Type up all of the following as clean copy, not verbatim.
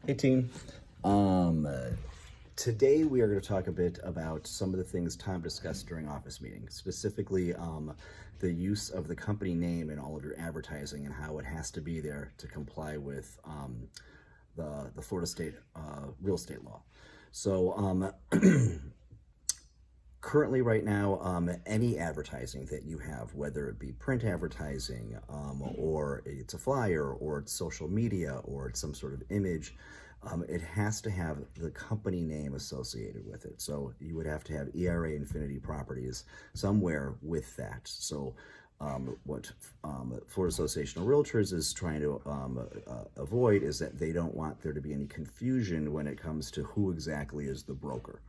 Hey team. Um, uh, Today we are going to talk a bit about some of the things Tom discussed during office meetings, specifically the use of the company name in all of your advertising and how it has to be there to comply with the Florida State real estate law. So currently right now, any advertising that you have, whether it be print advertising, or it's a flyer, or it's social media, or it's some sort of image, it has to have the company name associated with it. So you would have to have ERA Infinity Properties somewhere with that. So what Florida Association of Realtors is trying to avoid is that they don't want there to be any confusion when it comes to who exactly is the broker.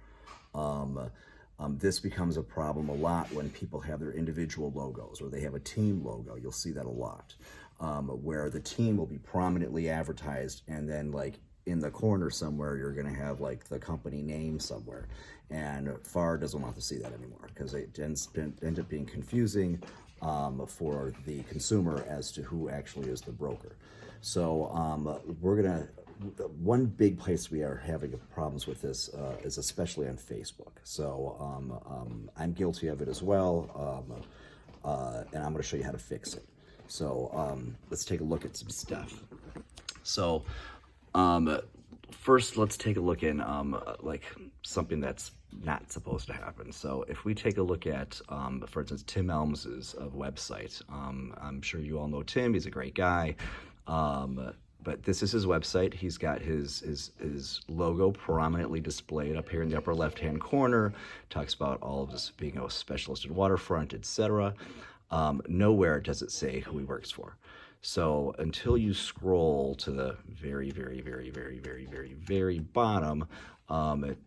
This becomes a problem a lot when people have their individual logos or they have a team logo. You'll see that a lot, where the team will be prominently advertised, and then like in the corner somewhere, you're going to have like the company name somewhere. And FAR doesn't want to see that anymore because it ends up being confusing for the consumer as to who actually is the broker. So one big place we are having problems with this is especially on Facebook. So I'm guilty of it as well, and I'm going to show you how to fix it. So let's take a look at some stuff. So first, let's take a look in like something that's not supposed to happen. So if we take a look at, for instance, Tim Elms's website, I'm sure you all know Tim. He's a great guy. But this is his website. He's got his logo prominently displayed up here in the upper left-hand corner. Talks about all of this being a specialist in waterfront, etc. Nowhere does it say who he works for. So until you scroll to the very, very, very, very, very, very, very bottom,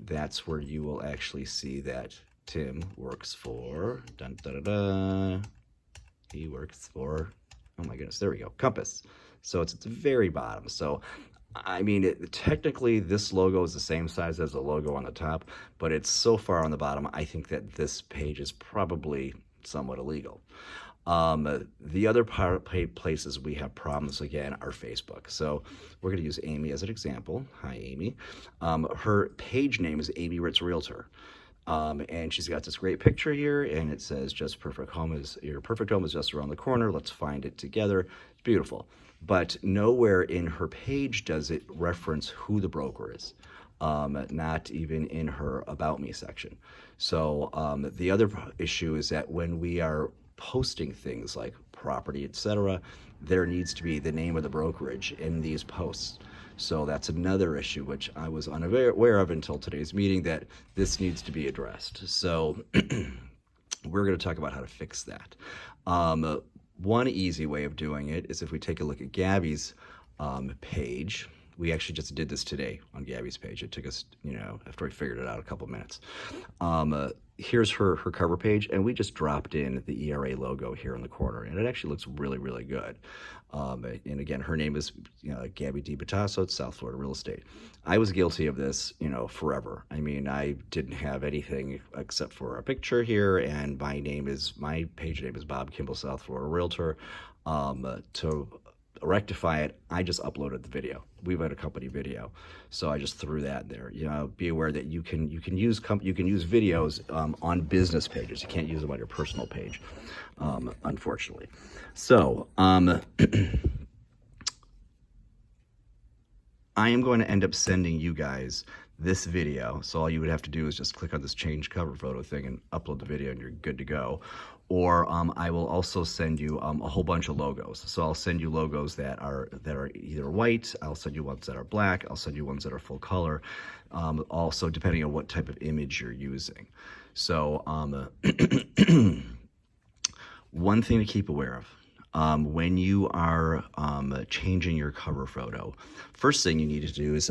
that's where you will actually see that Tim works for, dun, da, da, da. He works for, oh my goodness, there we go, Compass. So it's at the very bottom. So, I mean, technically this logo is the same size as the logo on the top, but it's so far on the bottom, I think that this page is probably somewhat illegal. The other places we have problems, again, are Facebook. So we're going to use Amy as an example. Hi, Amy. Her page name is Amy Ritz Realtor. And she's got this great picture here, and it says, your perfect home is just around the corner. Let's find it together. It's beautiful. But nowhere in her page does it reference who the broker is. Not even in her About Me section. So the other issue is that when we are posting things like property, etc., there needs to be the name of the brokerage in these posts. So that's another issue which I was unaware of until today's meeting, that this needs to be addressed. So we're going to talk about how to fix that. One easy way of doing it is if we take a look at Gabby's page. We actually just did this today on Gabby's page. It took us, after we figured it out, a couple minutes. Here's her cover page, and we just dropped in the ERA logo here in the corner, and it actually looks really, really good. And again, her name is Gabby DiBatasso. It's South Florida Real Estate. I was guilty of this, forever. I mean, I didn't have anything except for a picture here, and my page name is Bob Kimball, South Florida Realtor. To rectify it, I just uploaded the video. We've had a company video, so I just threw that in there. Be aware that you can use videos on business pages. You can't use them on your personal page, unfortunately. So I am going to end up sending you guys this video. So all you would have to do is just click on this change cover photo thing and upload the video, and you're good to go. Or I will also send you a whole bunch of logos. So I'll send you logos that are either white. I'll send you ones that are black. I'll send you ones that are full color. Also, depending on what type of image you're using. So one thing to keep aware of. When you are changing your cover photo, first thing you need to do is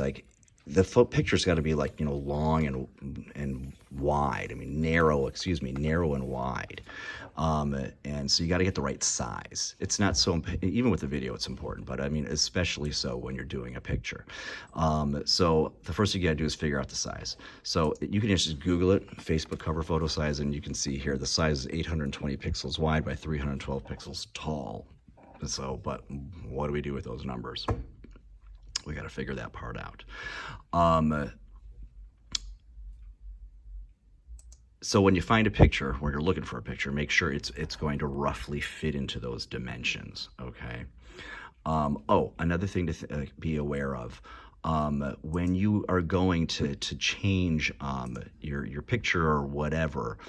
the picture's got to be long and wide. I mean, narrow and wide. And so you got to get the right size. It's not so, even with the video, it's important, but I mean, especially so when you're doing a picture. So the first thing you got to do is figure out the size. So you can just Google it, Facebook cover photo size, and you can see here the size is 820 pixels wide by 312 pixels tall. So, but what do we do with those numbers? We got to figure that part out. So when you find a picture, when you're looking for a picture, make sure it's going to roughly fit into those dimensions, okay? Oh, another thing to be aware of, when you are going to change your picture or whatever,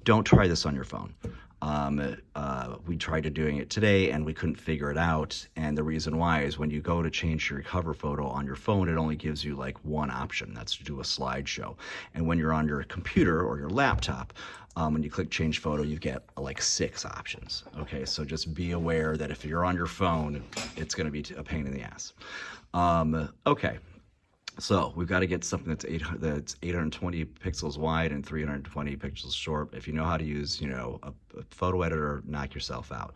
don't try this on your phone. We tried doing it today and we couldn't figure it out. And the reason why is when you go to change your cover photo on your phone, it only gives you like one option. That's to do a slideshow. And when you're on your computer or your laptop, when you click change photo, you get like 6 options. Okay, so just be aware that if you're on your phone, it's going to be a pain in the ass. Okay. So we've got to get something that's 820 pixels wide and 320 pixels short. If you know how to use, a photo editor, knock yourself out.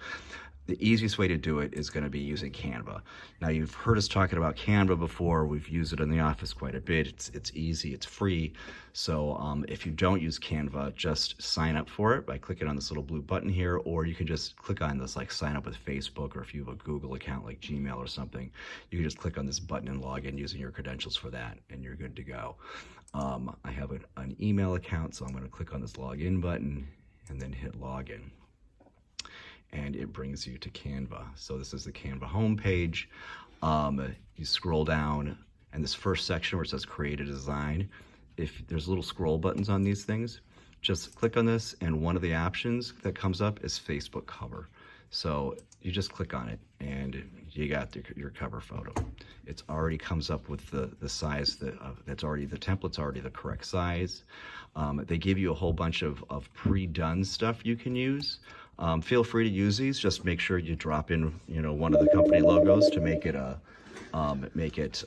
The easiest way to do it is going to be using Canva. Now, you've heard us talking about Canva before. We've used it in the office quite a bit. It's easy, it's free. So if you don't use Canva, just sign up for it by clicking on this little blue button here, or you can just click on this, like sign up with Facebook, or if you have a Google account like Gmail or something, you can just click on this button and log in using your credentials for that, and you're good to go. I have an email account, so I'm going to click on this login button and then hit login. And it brings you to Canva. So this is the Canva homepage. You scroll down, and this first section where it says create a design, if there's little scroll buttons on these things, just click on this, and one of the options that comes up is Facebook cover. So you just click on it, and you got your cover photo. It already comes up with the size that's already, the template's already the correct size. They give you a whole bunch of pre-done stuff you can use. Feel free to use these. Just make sure you drop in, one of the company logos to make it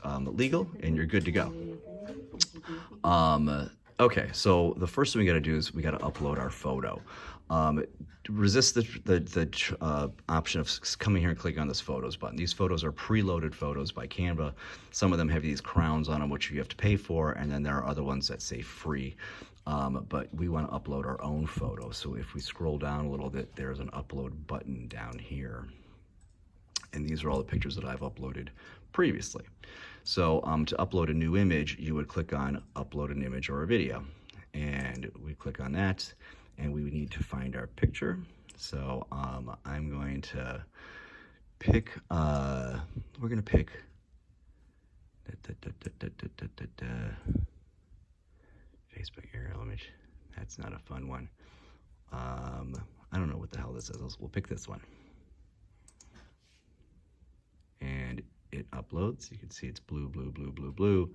legal, and you're good to go. Okay, so the first thing we got to do is we got to upload our photo. Resist the option of coming here and clicking on this photos button. These photos are preloaded photos by Canva. Some of them have these crowns on them, which you have to pay for, and then there are other ones that say free. But we want to upload our own photo. So if we scroll down a little bit, there's an upload button down here. And these are all the pictures that I've uploaded previously. So to upload a new image, you would click on upload an image or a video. And we click on that, and we would need to find our picture. So I'm going to pick, we're going to pick, Facebook aerial image. That's not a fun one. I don't know what the hell this is. We'll pick this one. And it uploads. You can see it's blue, blue, blue, blue, blue.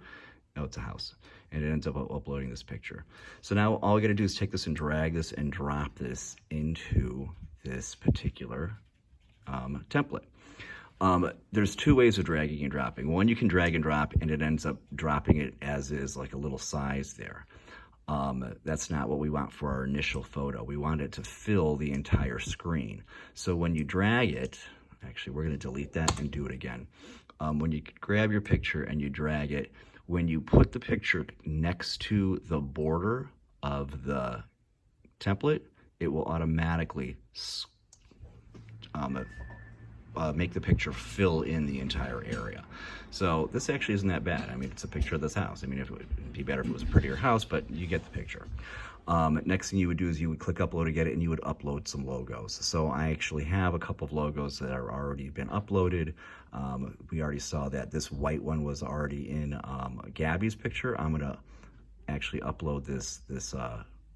No, it's a house. And it ends up uploading this picture. So now all we got to do is take this and drag this and drop this into this particular template. There's 2 ways of dragging and dropping. One, you can drag and drop, and it ends up dropping it as is, like a little size there. That's not what we want for our initial photo. We want it to fill the entire screen. So when you drag it, actually we're going to delete that and do it again. When you grab your picture and you drag it, when you put the picture next to the border of the template, it will automatically make the picture fill in the entire area. So this actually isn't that bad. I mean, it's a picture of this house. I mean, it would be better if it was a prettier house, but you get the picture. Next thing you would do is you would click upload to get it, and you would upload some logos. So I actually have a couple of logos that are already been uploaded. We already saw that this white one was already in Gabby's picture. I'm gonna actually upload this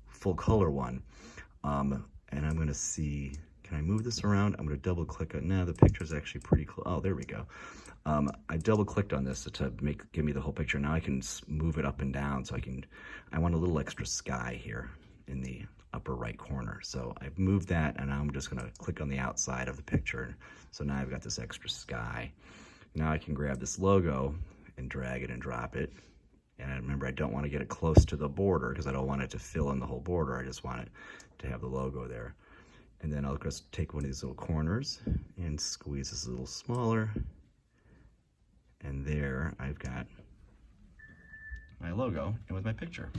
full color one, and I'm gonna see, can I move this around? I'm gonna double click on, no, the picture's actually pretty close. Oh, there we go. I double clicked on this to give me the whole picture. Now I can move it up and down, so I want a little extra sky here in the upper right corner. So I've moved that, and I'm just gonna click on the outside of the picture. So now I've got this extra sky. Now I can grab this logo and drag it and drop it. And remember, I don't want to get it close to the border because I don't want it to fill in the whole border. I just want it to have the logo there. And then I'll just take one of these little corners and squeeze this a little smaller. And there I've got my logo and with my picture.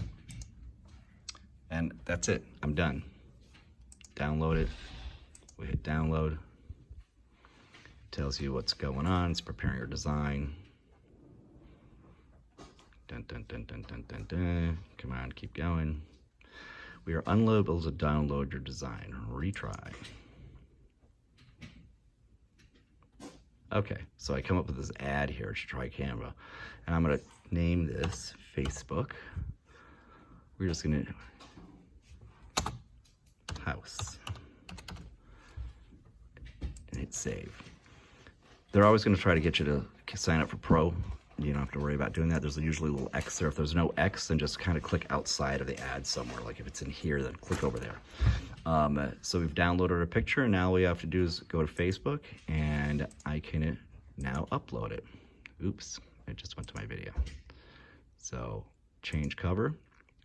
And that's it, I'm done. Download it, we hit download. It tells you what's going on, it's preparing your design. Dun, dun, dun, dun, dun, dun, dun. Come on, keep going. We are unable to download your design. Retry. Okay, so I come up with this ad here to try Canva, and I'm gonna name this Facebook. We're just gonna house and hit save. They're always gonna try to get you to sign up for Pro. You don't have to worry about doing that. There's usually a little X there. If there's no X, then just kind of click outside of the ad somewhere. Like if it's in here, then click over there. So we've downloaded a picture, and now all we have to do is go to Facebook, and I can now upload it. Oops, it just went to my video. So change cover.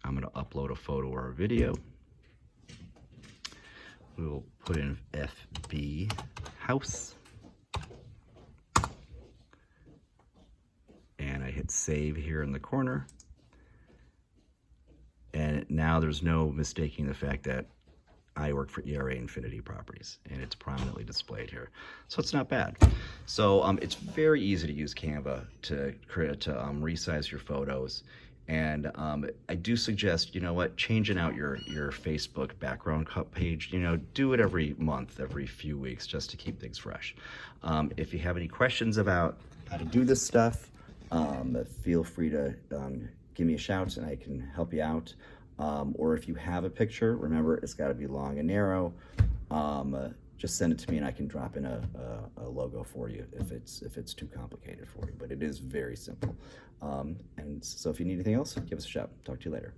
I'm gonna upload a photo or a video. We will put in FB house. And I hit save here in the corner. And now there's no mistaking the fact that I work for ERA Infinity Properties, and it's prominently displayed here. So it's not bad. So it's very easy to use Canva to resize your photos. And I do suggest, you know what, changing out your Facebook background page, you know, do it every month, every few weeks, just to keep things fresh. If you have any questions about how to do this stuff, feel free to give me a shout and I can help you out. Or if you have a picture, remember it's got to be long and narrow. Just send it to me and I can drop in a logo for you if it's too complicated for you. But it is very simple. And so if you need anything else, give us a shout. Talk to you later.